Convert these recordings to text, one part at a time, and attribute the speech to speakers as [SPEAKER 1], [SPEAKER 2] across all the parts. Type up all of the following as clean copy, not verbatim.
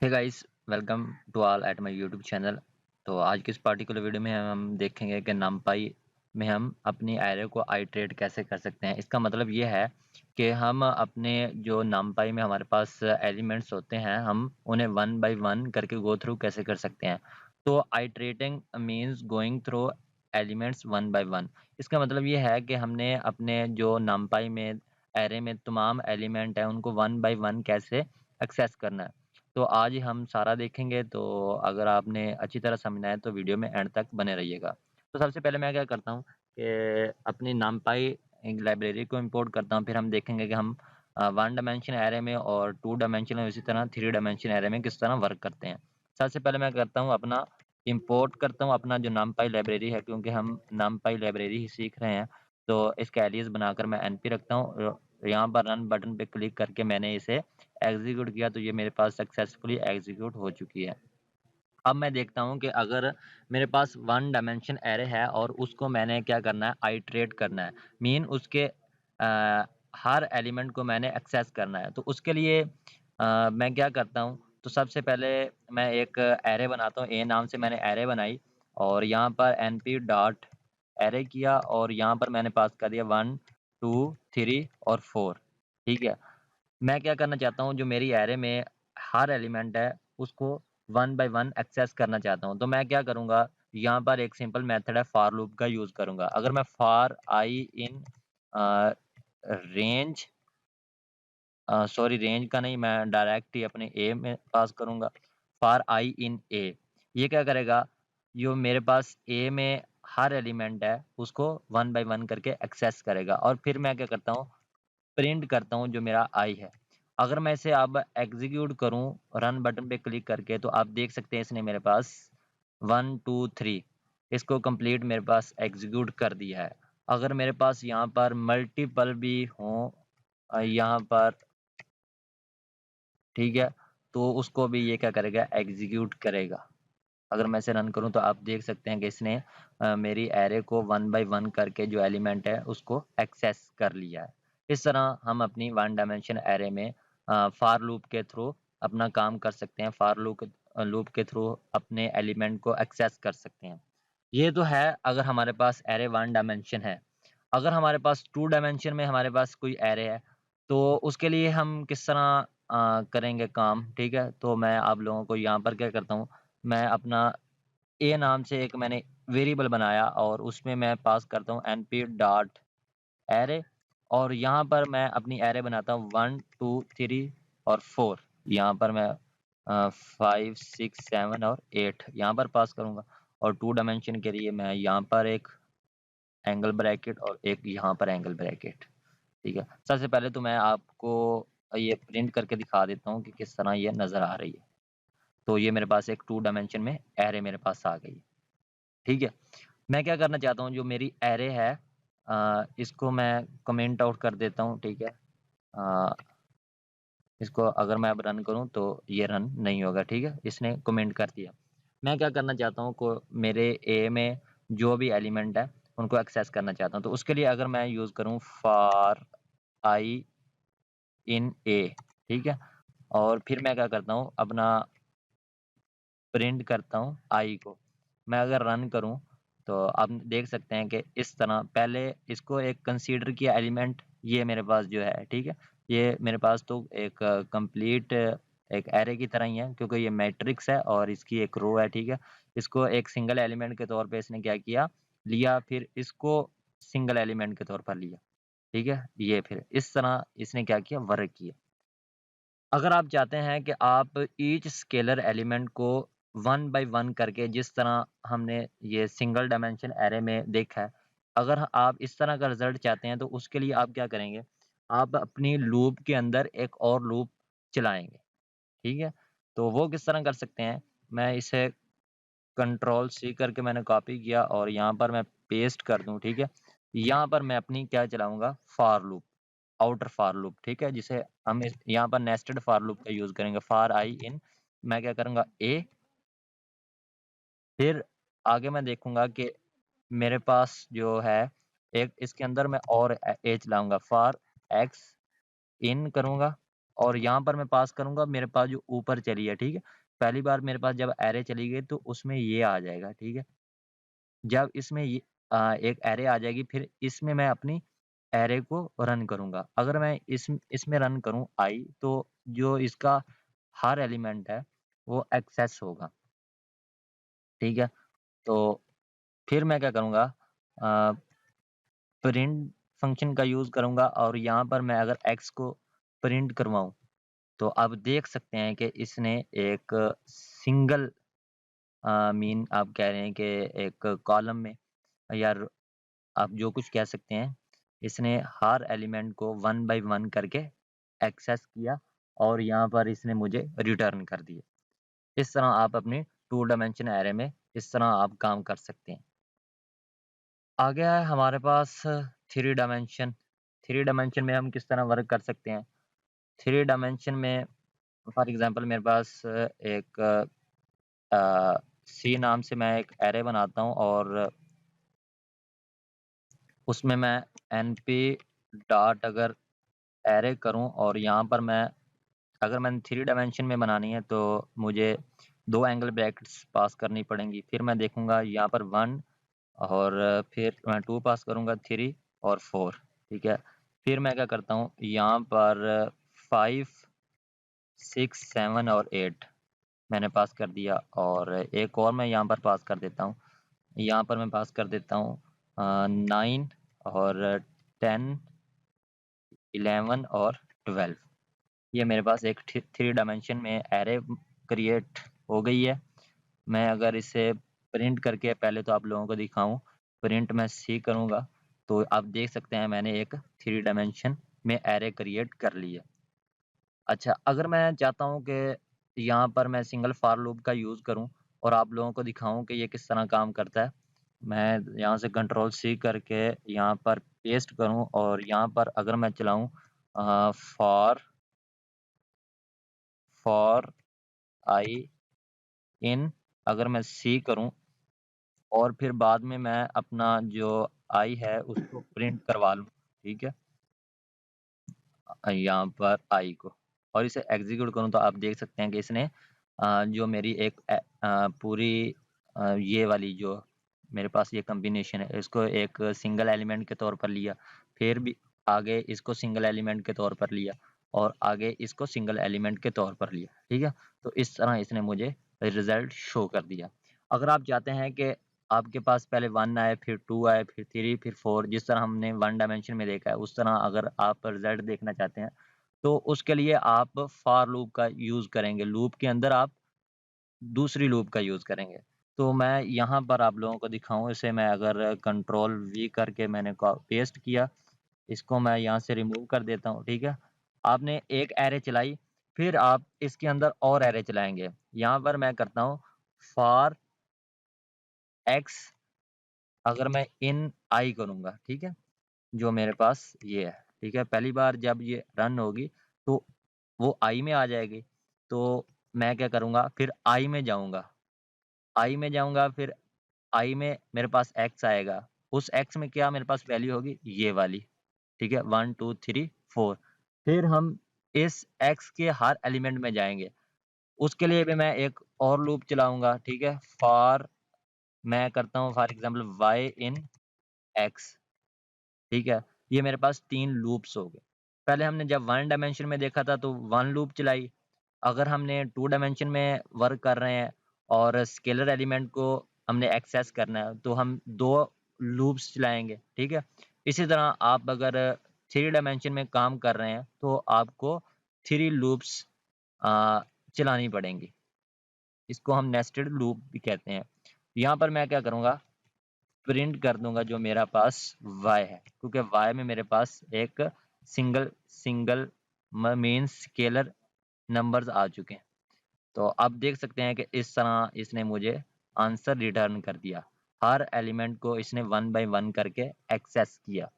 [SPEAKER 1] Hey guys, welcome to all at my YouTube channel. तो आज की इस पार्टिकुलर वीडियो में हम देखेंगे कि numpy में हम अपनी एरे को आइटरेट कैसे कर सकते हैं। इसका मतलब ये है कि हम अपने जो numpy में हमारे पास एलिमेंट्स होते हैं, हम उन्हें वन बाय वन करके गो थ्रू कैसे कर सकते हैं। तो iterating means going through elements one by one. इसका मतलब ये है कि हमने अपने जो numpy में एरे में तमाम एलिमेंट हैं, उनको वन बाय वन कैसे एक्सेस करना है। तो आज हम सारा देखेंगे, तो अगर आपने अच्छी तरह समझना है तो वीडियो में एंड तक बने रहिएगा। तो सबसे पहले मैं क्या करता हूँ कि अपनी numpy एक लाइब्रेरी को इंपोर्ट करता हूँ, फिर हम देखेंगे कि हम वन डायमेंशन एरे में और टू डायमेंशन में, इसी तरह थ्री डायमेंशन एरे में किस तरह वर्क करते हैं। सबसे पहले मैं करता हूँ अपना इंपोर्ट करता हूँ अपना जो numpy लाइब्रेरी है, क्योंकि हम numpy लाइब्रेरी ही सीख रहे हैं। तो इसका एलियास बनाकर मैं np रखता हूँ। यहाँ पर रन बटन पे क्लिक करके मैंने इसे एग्जीक्यूट किया, तो ये मेरे पास सक्सेसफुली एग्जीक्यूट हो चुकी है। अब मैं देखता हूँ कि अगर मेरे पास वन डायमेंशन एरे है और उसको मैंने क्या करना है, आइटरेट करना है। मीन उसके हर एलिमेंट को मैंने एक्सेस करना है। तो उसके लिए मैं क्या करता हूँ, तो सबसे पहले मैं एक एरे बनाता हूँ। ए नाम से मैंने एरे बनाई और यहाँ पर np डॉट एरे किया और यहाँ पर मैंने पास कर दिया 1 2 3 और 4। ठीक है। मैं क्या करना चाहता हूँ, जो मेरी एरे में हर एलिमेंट है उसको वन बाय वन एक्सेस करना चाहता हूँ। तो मैं क्या करूँगा, यहाँ पर एक सिंपल मेथड है फॉर लूप का यूज़ करूँगा। अगर मैं for I in range sorry range का नहीं, मैं डायरेक्ट ही अपने ए में पास करूँगा। फॉर आई इन ए, ये क्या करेगा, जो मेरे पास ए में हर एलिमेंट है उसको वन बाय वन करके एक्सेस करेगा। और फिर मैं क्या करता हूँ, प्रिंट करता हूँ जो मेरा आई है। अगर मैं इसे अब एग्जीक्यूट करूँ रन बटन पे क्लिक करके, तो आप देख सकते हैं इसने मेरे पास 1 2 3 इसको कंप्लीट मेरे पास एग्जीक्यूट कर दिया है। अगर मेरे पास यहाँ पर मल्टीपल भी हों यहाँ पर, ठीक है, तो उसको भी ये क्या करेगा, एग्जीक्यूट करेगा। अगर मैं इसे रन करूँ तो आप देख सकते हैं कि इसने मेरी एरे को वन बाय वन करके जो एलिमेंट है उसको एक्सेस कर लिया है। इस तरह हम अपनी वन डायमेंशन एरे में फॉर लूप के थ्रू अपना काम कर सकते हैं। फॉर लूप के थ्रू अपने एलिमेंट को एक्सेस कर सकते हैं। ये तो है अगर हमारे पास एरे वन डायमेंशन है। अगर हमारे पास टू डायमेंशन में हमारे पास कोई एरे है, तो उसके लिए हम किस तरह करेंगे काम, ठीक है। तो मैं आप लोगों को यहाँ पर क्या करता हूँ, मैं अपना ए नाम से एक मैंने वेरिएबल बनाया और उसमें मैं पास करता हूँ np डॉट एरे और यहाँ पर मैं अपनी एरे बनाता हूँ 1 2 3 और 4। यहाँ पर मैं 5 6 7 और 8 यहाँ पर पास करूँगा। और टू डायमेंशन के लिए मैं यहाँ पर एक एंगल ब्रैकेट और एक यहाँ पर एंगल ब्रैकेट। ठीक है। सबसे पहले तो मैं आपको ये प्रिंट करके दिखा देता हूँ कि किस तरह ये नज़र आ रही है। तो ये मेरे पास एक टू डायमेंशन में एरे मेरे पास आ गई। ठीक है। मैं क्या करना चाहता हूँ, जो मेरी एरे है इसको मैं कमेंट आउट कर देता हूँ, ठीक है। अ, इसको अगर मैं अब रन करूँ तो ये रन नहीं होगा, ठीक है, इसने कमेंट कर दिया। मैं क्या करना चाहता हूँ, को मेरे ए में जो भी एलिमेंट है उनको एक्सेस करना चाहता हूँ। तो उसके लिए अगर मैं यूज़ करूँ फॉर आई इन ए, ठीक है, और फिर मैं क्या करता हूँ, अपना प्रिंट करता हूँ आई को। मैं अगर रन करूँ तो आप देख सकते हैं कि इस तरह पहले इसको एक कंसीडर किया एलिमेंट ये मेरे पास जो है, ठीक है। ये मेरे पास तो एक कंप्लीट एक एरे की तरह ही है, क्योंकि ये मैट्रिक्स है और इसकी एक रो है, ठीक है। इसको एक सिंगल एलिमेंट के तौर पे इसने क्या किया, लिया, फिर इसको सिंगल एलिमेंट के तौर पर लिया, ठीक है। ये फिर इस तरह इसने क्या किया, वर्क किया। अगर आप चाहते हैं कि आप ईच स्केलर एलिमेंट को वन बाय वन करके, जिस तरह हमने ये सिंगल डायमेंशन एरे में देखा है, अगर आप इस तरह का रिजल्ट चाहते हैं तो उसके लिए आप क्या करेंगे, आप अपनी लूप के अंदर एक और लूप चलाएँगे, ठीक है? तो वो किस तरह कर सकते हैं, मैं इसे कंट्रोल सी करके मैंने कॉपी किया और यहाँ पर मैं पेस्ट कर दूँ, ठीक है? यहाँ पर मैं अपनी क्या चलाऊँगा, for loop, outer for loop, ठीक है? जिसे हम इस यहाँ पर नेस्टेड फॉर लूप का यूज़ करेंगे। फॉर आई इन, मैं क्या करूँगा, ए, फिर आगे मैं देखूँगा कि मेरे पास जो है एक इसके अंदर मैं और ए चलाऊँगा, फॉर एक्स इन करूँगा, और यहाँ पर मैं पास करूँगा मेरे पास जो ऊपर चली है, ठीक है? पहली बार मेरे पास जब एरे चली गई तो उसमें ये आ जाएगा, ठीक है? जब इसमें ये एक एरे आ जाएगी फिर इसमें मैं अपनी एरे को रन करूँगा। अगर मैं इसमें रन करूँ आई तो जो इसका हर एलिमेंट है वो एक्सेस होगा, ठीक है? तो फिर मैं क्या करूँगा अ, प्रिंट फंक्शन का यूज़ करूँगा और यहाँ पर मैं अगर एक्स को प्रिंट करवाऊँ, तो आप देख सकते हैं कि इसने एक सिंगल मीन आप कह रहे हैं कि एक कॉलम में या आप जो कुछ कह सकते हैं, इसने हर एलिमेंट को वन बाय वन करके एक्सेस किया और यहाँ पर इसने मुझे रिटर्न कर दिए। इस तरह आप अपनी 2 डायमेंशन एरे में इस तरह आप काम कर सकते हैं। आ गया है हमारे पास 3 डायमेंशन। 3 डायमेंशन में हम किस तरह वर्क कर सकते हैं? 3 डायमेंशन में फॉर एग्ज़ाम्पल मेरे पास एक सी नाम से मैं एक एरे बनाता हूँ और उसमें मैं एनपी डॉट अगर एरे करूँ और यहाँ पर मैं अगर मैंने 3 डायमेंशन में बनानी है तो मुझे 2 एंगल ब्रैकेट्स पास करनी पड़ेंगी। फिर मैं देखूँगा यहाँ पर 1 और फिर मैं 2 पास करूँगा 3 और 4 ठीक है। फिर मैं क्या करता हूँ यहाँ पर 5, 6, 7 और 8 मैंने पास कर दिया और एक और मैं यहाँ पर पास कर देता हूँ। यहाँ पर मैं पास कर देता हूँ 9 और 10, 11 और 12। ये मेरे पास एक 3 डायमेंशन में एरे क्रिएट हो गई है। मैं अगर इसे प्रिंट करके पहले तो आप लोगों को दिखाऊँ, प्रिंट मैं सी करूँगा, तो आप देख सकते हैं मैंने एक 3 डायमेंशन में एरे क्रिएट कर ली है। अच्छा, अगर मैं चाहता हूँ कि यहाँ पर मैं सिंगल फॉर लूप का यूज़ करूँ और आप लोगों को दिखाऊँ कि ये किस तरह काम करता है, मैं यहाँ से कंट्रोल सी करके यहाँ पर पेस्ट करूँ और यहाँ पर अगर मैं चलाऊँ फॉर फॉर आई इन अगर मैं सी करूँ और फिर बाद में मैं अपना जो आई है उसको प्रिंट करवा लूँ, ठीक है? यहाँ पर आई को और इसे एग्ज़ीक्यूट करूँ तो आप देख सकते हैं कि इसने जो मेरी एक पूरी ये वाली जो मेरे पास ये कॉम्बिनेशन है इसको एक सिंगल एलिमेंट के तौर पर लिया, फिर भी आगे इसको सिंगल एलिमेंट के तौर पर लिया और आगे इसको सिंगल एलिमेंट के तौर पर लिया, ठीक है? तो इस तरह इसने मुझे रिज़ल्ट शो कर दिया। अगर आप चाहते हैं कि आपके पास पहले 1 आए, फिर 2 आए, फिर 3, फिर 4 जिस तरह हमने 1 डायमेंशन में देखा है, उस तरह अगर आप रिज़ल्ट देखना चाहते हैं, तो उसके लिए आप फॉर लूप का यूज़ करेंगे। लूप के अंदर आप दूसरी लूप का यूज़ करेंगे। तो मैं यहाँ पर आप लोगों को दिखाऊँ इसे मैं अगर कंट्रोल वी करके मैंने को पेस्ट किया, इसको मैं यहाँ से रिमूव कर देता हूँ, ठीक है? आपने एक एरे चलाई, फिर आप इसके अंदर और एरे चलाएँगे। यहाँ पर मैं करता हूँ फॉर एक्स अगर मैं इन आई करूँगा, ठीक है? जो मेरे पास ये है, ठीक है? पहली बार जब ये रन होगी, तो वो आई में आ जाएगी। तो मैं क्या करूँगा, फिर आई में जाऊँगा। आई में जाऊँगा, फिर आई में मेरे पास एक्स आएगा। उस एक्स में क्या मेरे पास वैल्यू होगी? ये वाली, ठीक है? 1, 2, 3, 4 फिर हम इस एक्स के हर एलिमेंट में जाएँगे। उसके लिए भी मैं एक और लूप चलाऊँगा, ठीक है? फॉर मैं करता हूँ for example Y in X. ठीक है? ये मेरे पास 3 लूप्स हो गए। पहले हमने जब 1 डायमेंशन में देखा था तो 1 लूप चलाई। अगर हमने 2 डायमेंशन में वर्क कर रहे हैं और स्केलर एलिमेंट को हमने एक्सेस करना है तो हम 2 लूप्स चलाएँगे, ठीक है? इसी तरह आप अगर 3 डायमेंशन में काम कर रहे हैं तो आपको 3 लूप्स अ, चलानी पड़ेंगी। इसको हम नेस्टेड लूप भी कहते हैं। यहाँ पर मैं क्या करूँगा प्रिंट कर दूँगा जो मेरा पास y है, क्योंकि y में मेरे पास एक single single main scalar numbers आ चुके हैं। तो आप देख सकते हैं कि इस तरह इसने मुझे आंसर रिटर्न कर दिया। हर एलिमेंट को इसने 1 बाय 1 करके एक्सेस किया।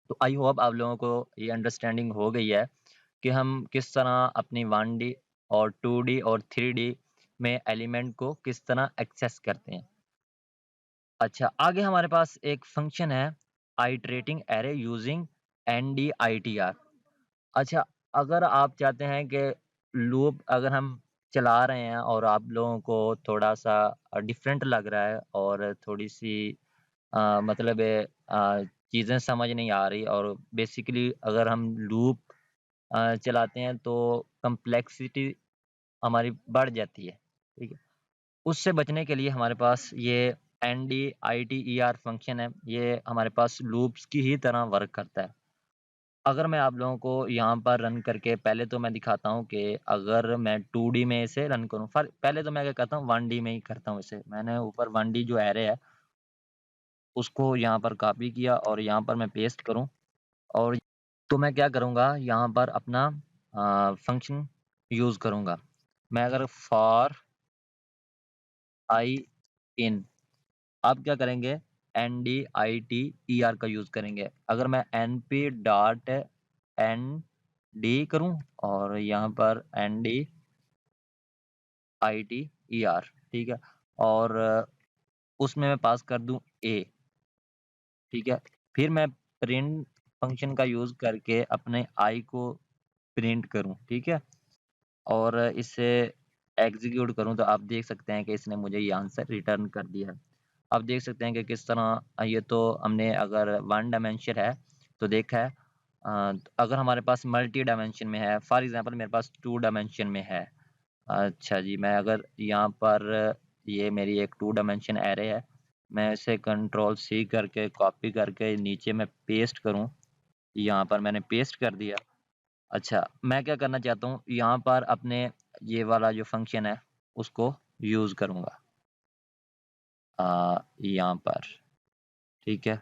[SPEAKER 1] तो आई होप आप लोगों को ये अंडरस्टैंडिंग हो गई है कि हम किस तरह अपनी 1D और 2D और 3D में एलिमेंट को किस तरह एक्सेस करते हैं। अच्छा, आगे हमारे पास एक फंक्शन है आइटरेटिंग अरे यूजिंग एनडीआईटीआर। अच्छा, अगर आप चाहते हैं कि लूप अगर हम चला रहे हैं और आप लोगों को थोड़ा-सा डिफरेंट लग रहा है और थोड़ी-सी मतलब चीज़ें समझ नहीं आ रही और बेसिकली अगर हम लूप चलाते हैं तो कॉम्प्लेक्सिटी हमारी बढ़ जाती है, ठीक है? उससे बचने के लिए हमारे पास ये NDITER फंक्शन है, ये हमारे पास लूप्स की ही तरह वर्क करता है। अगर मैं आप लोगों को यहाँ पर रन करके पहले तो मैं दिखाता हूँ कि अगर मैं 2D में इसे रन करूँ फर पहले तो मैं क्या करता हूँ 1D में ही करता हूँ इसे। मैंने ऊपर 1D जो एरे है, उसको यहाँ पर कॉपी किया और यहाँ पर मैं पेस्ट करूँ और तो मैं क्या करूँगा यहाँ पर अपना फंक्शन यूज़ करूँगा। मैं अगर फॉर आई इन आप क्या करेंगे NDITER का यूज़ करेंगे। अगर मैं np डॉट nd करूँ और यहाँ पर NDITER ठीक है? और उसमें मैं पास कर दूँ a ठीक है? फिर मैं प्रिंट फंक्शन का यूज़ करके अपने i को प्रिंट करूँ, ठीक है? और इसे एग्ज़ीक्यूट करूँ तो आप देख सकते हैं कि इसने मुझे ये आंसर रिटर्न कर दिया है। आप देख सकते हैं कि किस तरह ये तो हमने अगर 1 डायमेंशन है तो देखा है अगर हमारे पास मल्टी डायमेंशन में है फॉर एग्ज़ाम्पल मेरे पास 2 डायमेंशन में है। अच्छा जी, मैं अगर यहाँ पर ये मेरी एक 2 डायमेंशन एरे है, मैं इसे कंट्रोल C करके कॉपी करके नीचे मैं पेस्ट करूँ, यहाँ पर मैंने पेस्ट कर दिया। अच्छा, मैं क्या करना चाहता हूँ, यहाँ पर अपने ये वाला जो फ़ंक्शन है, उसको यूज़ करूँगा यहाँ पर, ठीक है?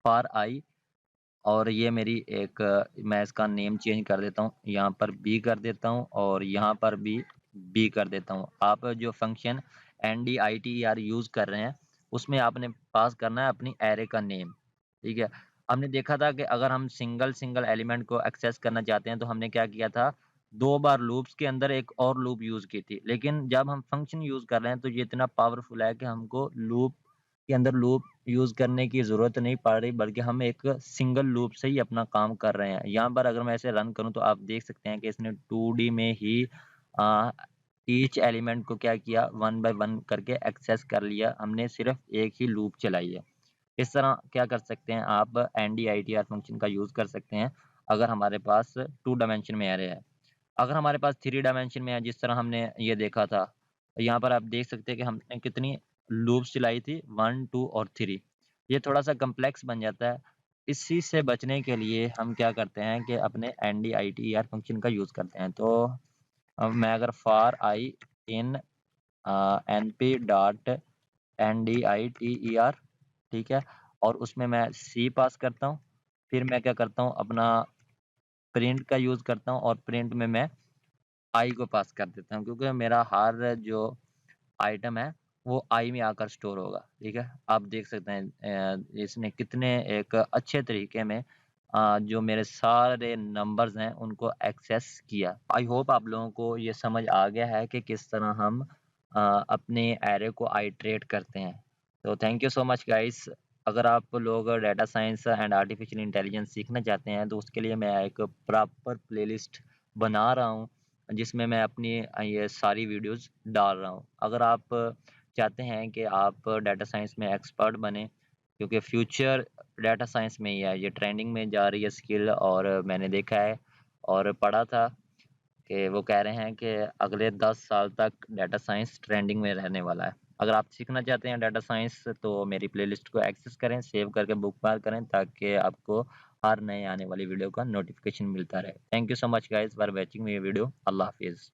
[SPEAKER 1] फॉर आई और ये मेरी एक मैं इसका नेम चेंज कर देता हूँ, यहाँ पर बी कर देता हूँ और यहाँ पर भी बी कर देता हूँ। आप जो फ़ंक्शन NDITER यूज़ कर रहे हैं, उसमें आपने पास करना है अपनी एरे का नेम, ठीक है? हमने देखा था कि अगर हम सिंगल-सिंगल एलिमेंट को एक्सेस करना चाहते हैं, तो हमने क्या किया था, 2 बार लूप्स के अंदर एक और लूप यूज़ की थी। लेकिन जब हम फ़ंक्शन यूज़ कर रहे हैं, तो ये इतना पावरफुल है कि हमको लूप के अंदर लूप यूज़ करने की ज़रूरत नहीं पड़ रही, बल्कि हम एक सिंगल लूप से ही अपना काम कर रहे हैं। यहाँ पर अगर मैं इसे रन करूँ तो आप देख सकते हैं कि इसने 2D में ही अ, ईच एलिमेंट को क्या किया 1 बाय 1 करके एक्सेस कर लिया। हमने सिर्फ़ एक ही लूप चलाई है। इस तरह क्या कर सकते हैं आप NDITR फंक्शन का यूज़ कर सकते हैं, अगर हमारे पास 2 डायमेंशन में एरे है। अगर हमारे पास 3 डायमेंशन में है जिस तरह हमने ये देखा था, यहाँ पर आप देख सकते हैं कि हमने कितनी लूप्स चलाई थी 1, 2 और 3 ये थोड़ा-सा कॉम्प्लेक्स बन जाता है। इसी से बचने के लिए हम क्या करते हैं कि अपने NDITER फंक्शन का यूज़ करते हैं। तो मैं अगर for I in np dot NDITER ठीक है? और उसमें मैं सी पास करता हूँ। फिर मैं क्या करता हूँ अपना प्रिंट का यूज़ करता हूँ और प्रिंट में मैं आई को पास कर देता हूँ क्योंकि मेरा हर जो आइटम है वो आई में आकर स्टोर होगा, ठीक है? आप देख सकते हैं इसने कितने एक अच्छे तरीके में जो मेरे सारे नंबर्स हैं उनको एक्सेस किया। आई होप आप लोगों को ये समझ आ गया है कि किस तरह हम अपने एरे को आइटरेट करते हैं। तो thank you so much guys. अगर आप लोग data science and artificial intelligence सीखना चाहते हैं तो उसके लिए मैं एक प्रॉपर प्लेलिस्ट बना रहा हूँ जिसमें मैं अपनी ये सारी वीडियोज़ डाल रहा हूँ। अगर आप चाहते हैं कि आप डाटा साइंस में एक्सपर्ट बनें क्योंकि फ्यूचर डाटा साइंस में ही है, ये ट्रेंडिंग में जा रही है स्किल और मैंने देखा है और पढ़ा था कि वो कह रहे हैं कि अगले 10 साल तक डाटा साइंस ट्रेंडिंग में रहने वाला है। अगर आप सीखना चाहते हैं डाटा साइंस तो मेरी प्लेलिस्ट को एक्सेस करें, सेव करके बुकमार्क करें ताकि आपको हर नए आने वाली वीडियो का नोटिफ़िकेशन मिलता रहे। Thank you so much guys for watching my video. अल्लाह हाफ़िज़।